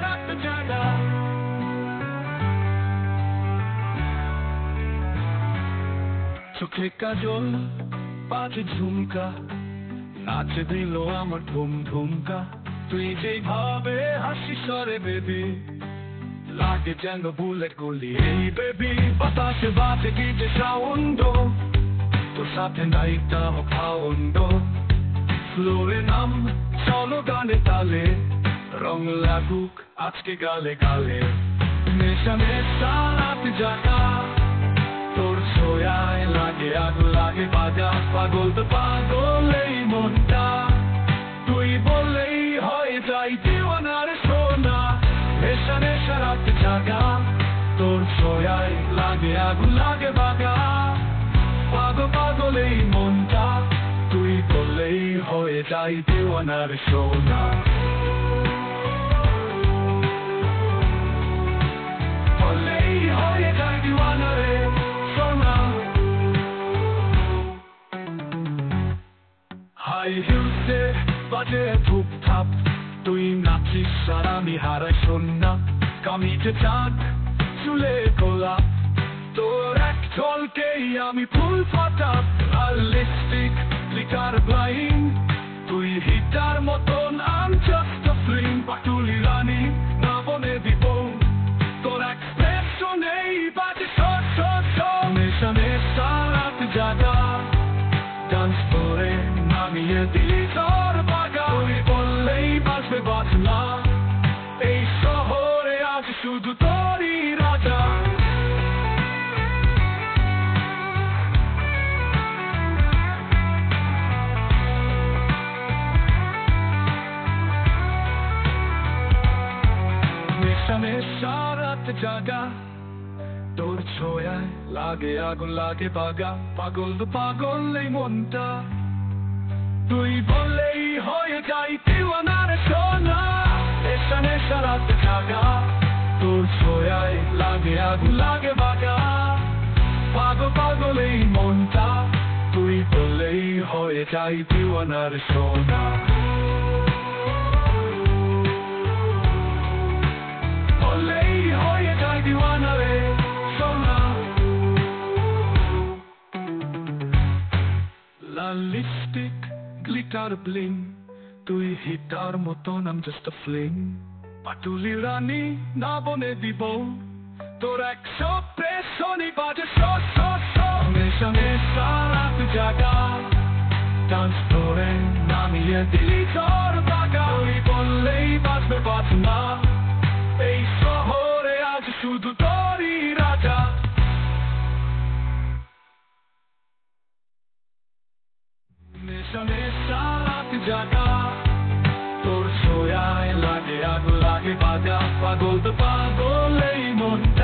রাখতে জায়গা। চোখে কাজল পাছে ঝুমকা, নাচে দিল আমার ধুম ধুমকা। তুই যেভাবে হাসি সরে বেবি, লাগে যেন বুলেট গুলি। এই বেবি বাতাসে বাজে গিয়ে সাউন্ড, তোর সাথে নাইটা খাউন্ড। ফ্লোরে নাম চলো গানে তালে, রং লাগুক আজকে গালে গালে। নেশা নেশা রাত জাগা, তোর ছোঁয়ায় লাগে আগুন লাগে বাজা। পাগল তো পাগল এই মনটা, তুই বললেই হয়ে যাই দিওয়ানা রে সোনা। নেশা নেশা রাত জাগা, তোর ছোঁয়ায় লাগে আগুন লাগে বাজা। পাগল পাগল এই মনটা, তুই বললেই হয়ে যাই দিওয়ানা রে সোনা। বললেই হয়ে যাই দিওয়ানা রে সোনা। হাই হিলসে বাজে ধূপ ধাপ, তুই নাচিস আর আমি হারাই সোনা। কামিজে চাঁদ চুলে গোলাপ, তোর এক ঝলকেই আমি ফুল ফাটাপ। আর লিপস্টিক গ্লিটার ব্লাইন্ড, তুই হিটার মতন I'm just a fling। Patuli রানী না বনে দিব, তোর এক্সপ্রেশনেই বাজে শট শট শট। নেশা নেশা রাত জাগা, ডান্স করে নামিয়ে দিলি তোর বাগা। তুই বললেই বাজবে বাজনা, এই শহরে আজ শুধু তোরই রাজা। নেশা নেশা রাত জাগা, তোর ছোঁয়ায় লাগে আগুন লাগে বাগা। পাগল তো পাগল এই মনটা, তুই বললেই হয়ে যাই দিওয়ানা রে সোনা। নেশা নেশা রাত জাগা, তোর ছোঁয়ায় লাগে আগুন লাগে বাগা। পাগল পাগল এই মনটা, তুই বললেই হয়ে যাই দিওয়ানা রে সোনা। বললেই হয়ে যাই দিওয়ানা রে সোনা। লাল লিপস্টিক গ্লিটার ব্লিং, তুই হিটার মতন I'm just a fling। Patuli রানী না বনে দিব, তোর একশো প্রেশনই বাজে শট শট শট। নেশা নেশা রাত জাগা, ডান্স করে নামিয়ে দিলি তোর বাগা। তুই বললেই বাজবে বাজনা, এই শহরে আজ শুধু তোরই রাজা। নেশা নেশা রাত জাগা, তোর ছোঁয়ায় লাগে আগুন লাগে বাজা। পাগল তো পাগল এই মনটা,